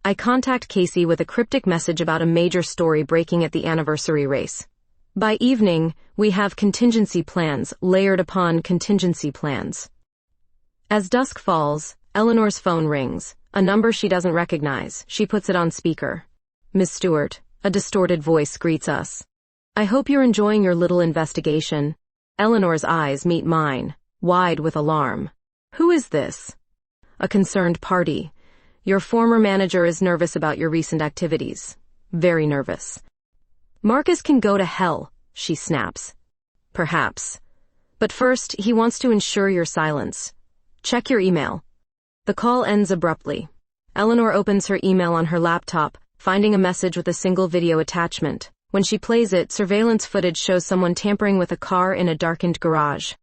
I contact Casey with a cryptic message about a major story breaking at the anniversary race. By evening, we have contingency plans layered upon contingency plans. As dusk falls, Eleanor's phone rings, a number she doesn't recognize. She puts it on speaker. Miss Stewart, a distorted voice greets us. I hope you're enjoying your little investigation. Eleanor's eyes meet mine, wide with alarm. Who is this? A concerned party. Your former manager is nervous about your recent activities. Very nervous. Marcus can go to hell, she snaps. Perhaps. But first, he wants to ensure your silence. Check your email. The call ends abruptly. Eleanor opens her email on her laptop, finding a message with a single video attachment. When she plays it, surveillance footage shows someone tampering with a car in a darkened garage.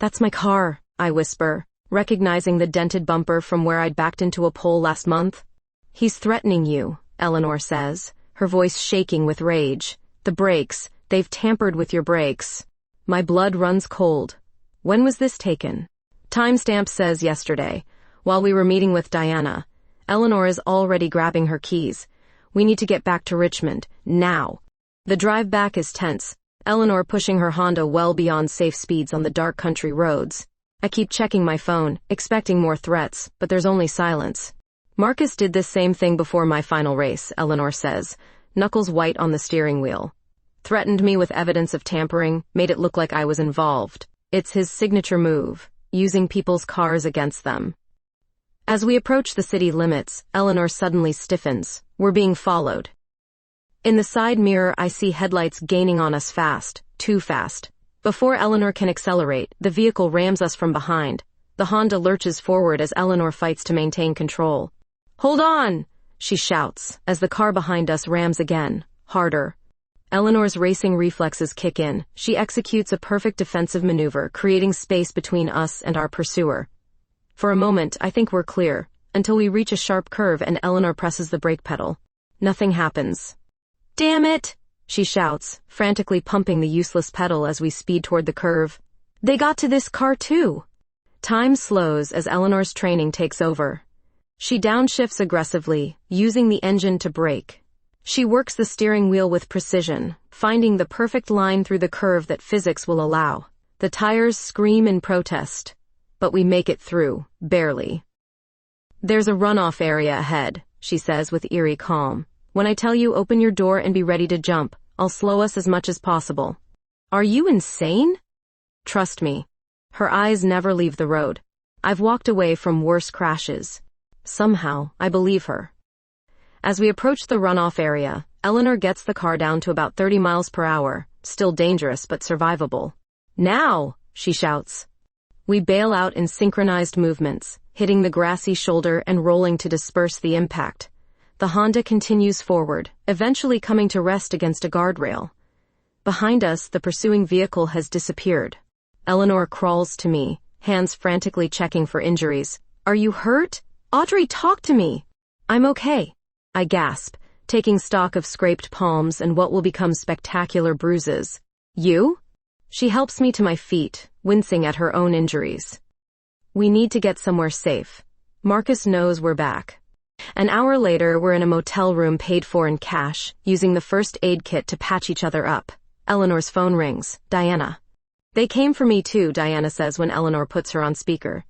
That's my car, I whisper, recognizing the dented bumper from where I'd backed into a pole last month. He's threatening you, Eleanor says, her voice shaking with rage. The brakes, they've tampered with your brakes. My blood runs cold. When was this taken? Timestamp says yesterday, while we were meeting with Diana. Eleanor is already grabbing her keys. We need to get back to Richmond, now. The drive back is tense, Eleanor pushing her Honda well beyond safe speeds on the dark country roads. I keep checking my phone, expecting more threats, but there's only silence. Marcus did this same thing before my final race, Eleanor says. knuckles white on the steering wheel. Threatened me with evidence of tampering, made it look like I was involved. It's his signature move, using people's cars against them. As we approach the city limits, Eleanor suddenly stiffens. We're being followed. In the side mirror, I see headlights gaining on us fast, too fast. Before Eleanor can accelerate, the vehicle rams us from behind. The Honda lurches forward as Eleanor fights to maintain control. "Hold on!" she shouts, as the car behind us rams again, harder. Eleanor's racing reflexes kick in. She executes a perfect defensive maneuver, creating space between us and our pursuer. For a moment, I think we're clear, until we reach a sharp curve and Eleanor presses the brake pedal. Nothing happens. "Damn it!" she shouts, frantically pumping the useless pedal as we speed toward the curve. "They got to this car too!" Time slows as Eleanor's training takes over. She downshifts aggressively, using the engine to brake. She works the steering wheel with precision, finding the perfect line through the curve that physics will allow. The tires scream in protest, but we make it through, barely. "There's a runoff area ahead," she says with eerie calm. "When I tell you open your door and be ready to jump, I'll slow us as much as possible." "Are you insane?" "Trust me." Her eyes never leave the road. I've walked away from worse crashes. Somehow, I believe her. As we approach the runoff area, Eleanor gets the car down to about 30 miles per hour, still dangerous but survivable. "Now!" she shouts. We bail out in synchronized movements, hitting the grassy shoulder and rolling to disperse the impact. The Honda continues forward, eventually coming to rest against a guardrail. Behind us, the pursuing vehicle has disappeared. Eleanor crawls to me, hands frantically checking for injuries. "Are you hurt? Audrey, talk to me!" "I'm okay," I gasp, taking stock of scraped palms and what will become spectacular bruises. "You?" She helps me to my feet, wincing at her own injuries. "We need to get somewhere safe. Marcus knows we're back." An hour later, we're in a motel room paid for in cash, using the first aid kit to patch each other up. Eleanor's phone rings. "Diana." "They came for me too," Diana says when Eleanor puts her on speaker.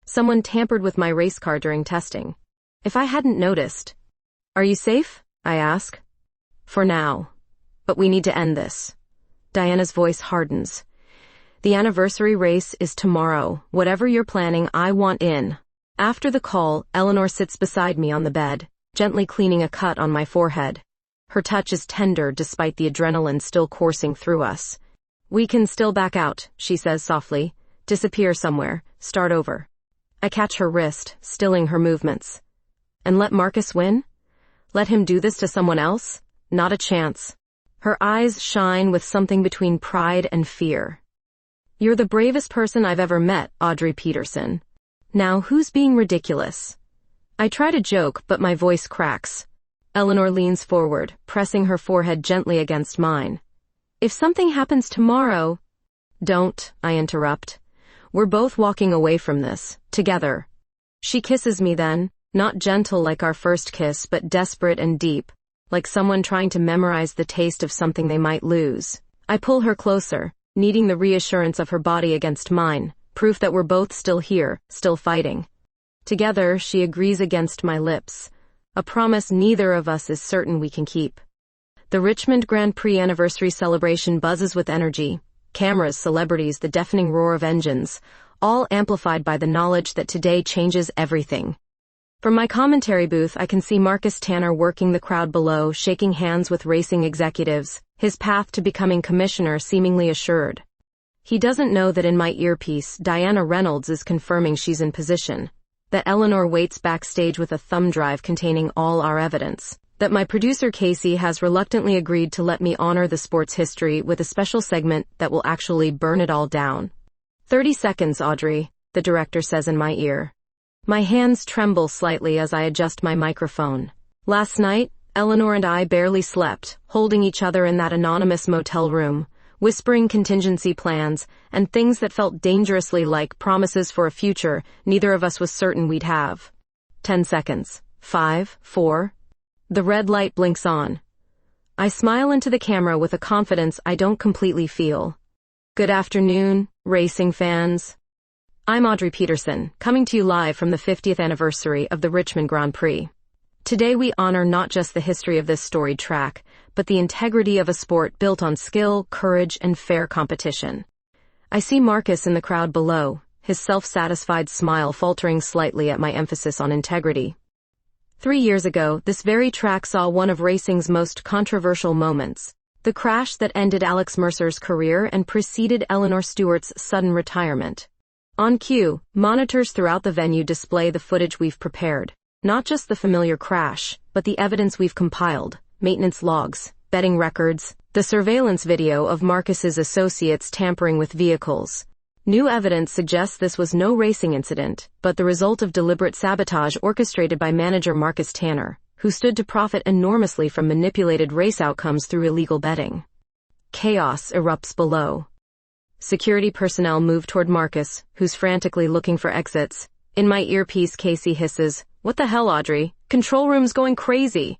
"Someone tampered with my race car during testing." If I hadn't noticed. "Are you safe?" I ask. "For now. But we need to end this." Diana's voice hardens. "The anniversary race is tomorrow. Whatever you're planning, I want in." After the call, Eleanor sits beside me on the bed, gently cleaning a cut on my forehead. Her touch is tender despite the adrenaline still coursing through us. "We can still back out," she says softly. "Disappear somewhere. Start over." I catch her wrist, stilling her movements. "And let Marcus win? Let him do this to someone else? Not a chance." Her eyes shine with something between pride and fear. "You're the bravest person I've ever met, Audrey Peterson. Now who's being ridiculous?" I try to joke, but my voice cracks. Eleanor leans forward, pressing her forehead gently against mine. "If something happens tomorrow—" "Don't," I interrupt. "We're both walking away from this, together." She kisses me then, not gentle like our first kiss, but desperate and deep, like someone trying to memorize the taste of something they might lose. I pull her closer, needing the reassurance of her body against mine, proof that we're both still here, still fighting. Together, she agrees against my lips, a promise neither of us is certain we can keep. The Richmond Grand Prix anniversary celebration buzzes with energy. Cameras, celebrities, the deafening roar of engines, all amplified by the knowledge that today changes everything. From my commentary booth, I can see Marcus Tanner working the crowd below, shaking hands with racing executives, his path to becoming commissioner seemingly assured. He doesn't know that in my earpiece, Diana Reynolds is confirming she's in position, that Eleanor waits backstage with a thumb drive containing all our evidence, that my producer Casey has reluctantly agreed to let me honor the sport's history with a special segment that will actually burn it all down. 30 seconds, Audrey, the director says in my ear. My hands tremble slightly as I adjust my microphone. Last night, Eleanor and I barely slept, holding each other in that anonymous motel room, whispering contingency plans and things that felt dangerously like promises for a future neither of us was certain we'd have. 10 seconds. 5, 4. The red light blinks on. I smile into the camera with a confidence I don't completely feel. Good afternoon, racing fans. I'm Audrey Peterson, coming to you live from the 50th anniversary of the Richmond Grand Prix. Today we honor not just the history of this storied track, but the integrity of a sport built on skill, courage, and fair competition. I see Marcus in the crowd below, his self-satisfied smile faltering slightly at my emphasis on integrity. 3 years ago, this very track saw one of racing's most controversial moments. The crash that ended Alex Mercer's career and preceded Eleanor Stewart's sudden retirement. On cue, monitors throughout the venue display the footage we've prepared. Not just the familiar crash, but the evidence we've compiled, maintenance logs, betting records, the surveillance video of Marcus's associates tampering with vehicles. New evidence suggests this was no racing incident, but the result of deliberate sabotage orchestrated by manager Marcus Tanner, who stood to profit enormously from manipulated race outcomes through illegal betting. Chaos erupts below. Security personnel move toward Marcus, who's frantically looking for exits. In my earpiece, Casey hisses, "What the hell, Audrey? Control room's going crazy."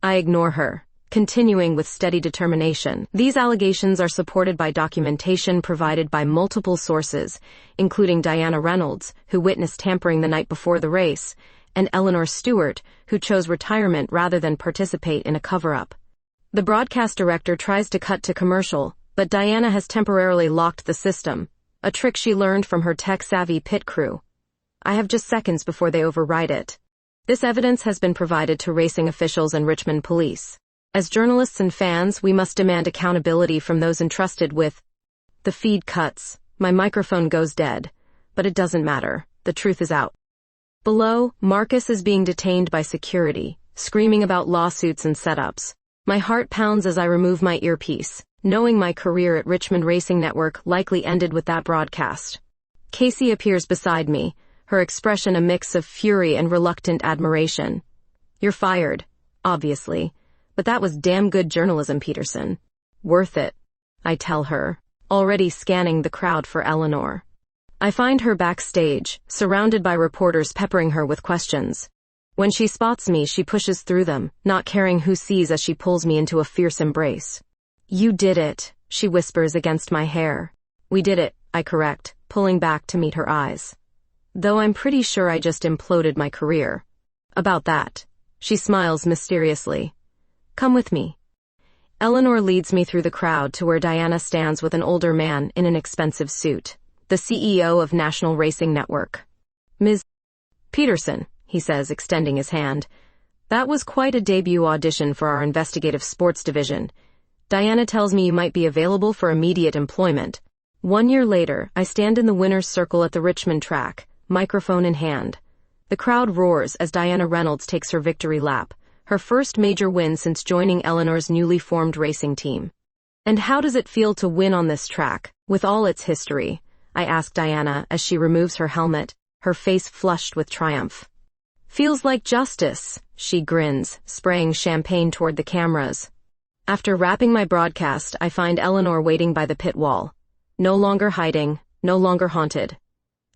I ignore her, continuing with steady determination. These allegations are supported by documentation provided by multiple sources, including Diana Reynolds, who witnessed tampering the night before the race, and Eleanor Stewart, who chose retirement rather than participate in a cover-up. The broadcast director tries to cut to commercial, but Diana has temporarily locked the system, a trick she learned from her tech-savvy pit crew. I have just seconds before they override it. This evidence has been provided to racing officials and Richmond police. As journalists and fans, we must demand accountability from those entrusted with. The feed cuts. My microphone goes dead. But it doesn't matter. The truth is out. Below, Marcus is being detained by security, screaming about lawsuits and setups. My heart pounds as I remove my earpiece, knowing my career at Richmond Racing Network likely ended with that broadcast. Casey appears beside me, her expression a mix of fury and reluctant admiration. "You're fired, obviously, but that was damn good journalism, Peterson. Worth it," I tell her, already scanning the crowd for Eleanor. I find her backstage, surrounded by reporters peppering her with questions. When she spots me, she pushes through them, not caring who sees as she pulls me into a fierce embrace. "You did it," she whispers against my hair. "We did it," I correct, pulling back to meet her eyes. "Though I'm pretty sure I just imploded my career." "About that." She smiles mysteriously. "Come with me." Eleanor leads me through the crowd to where Diana stands with an older man in an expensive suit, the CEO of National Racing Network. "Ms. Peterson," he says, extending his hand. "That was quite a debut audition for our investigative sports division. Diana tells me you might be available for immediate employment." 1 year later, I stand in the winner's circle at the Richmond track, microphone in hand. The crowd roars as Diana Reynolds takes her victory lap, her first major win since joining Eleanor's newly formed racing team. "And how does it feel to win on this track, with all its history?" I ask Diana as she removes her helmet, her face flushed with triumph. "Feels like justice," she grins, spraying champagne toward the cameras. After wrapping my broadcast, I find Eleanor waiting by the pit wall. No longer hiding, no longer haunted.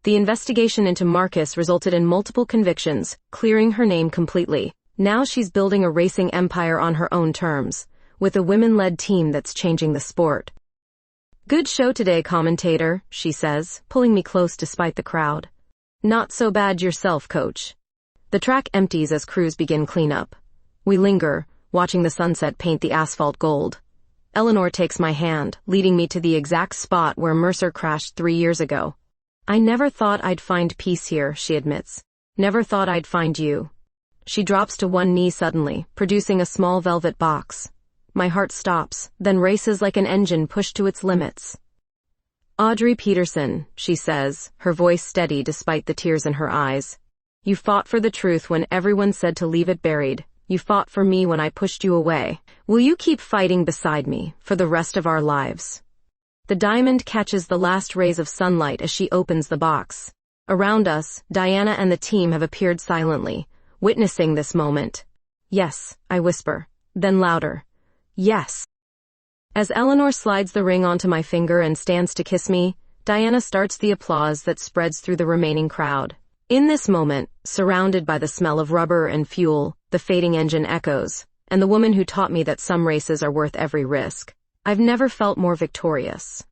The investigation into Marcus resulted in multiple convictions, clearing her name completely. Now she's building a racing empire on her own terms, with a women-led team that's changing the sport. "Good show today, commentator," she says, pulling me close despite the crowd. "Not so bad yourself, coach." The track empties as crews begin cleanup. We linger, watching the sunset paint the asphalt gold. Eleanor takes my hand, leading me to the exact spot where Mercer crashed 3 years ago. "I never thought I'd find peace here," she admits. "Never thought I'd find you." She drops to one knee suddenly, producing a small velvet box. My heart stops, then races like an engine pushed to its limits. "Audrey Peterson," she says, her voice steady despite the tears in her eyes. "You fought for the truth when everyone said to leave it buried. You fought for me when I pushed you away. Will you keep fighting beside me for the rest of our lives?" The diamond catches the last rays of sunlight as she opens the box. Around us, Diana and the team have appeared silently, witnessing this moment. "Yes," I whisper, then louder. "Yes." As Eleanor slides the ring onto my finger and stands to kiss me, Diana starts the applause that spreads through the remaining crowd. In this moment, surrounded by the smell of rubber and fuel, the fading engine echoes, and the woman who taught me that some races are worth every risk, I've never felt more victorious.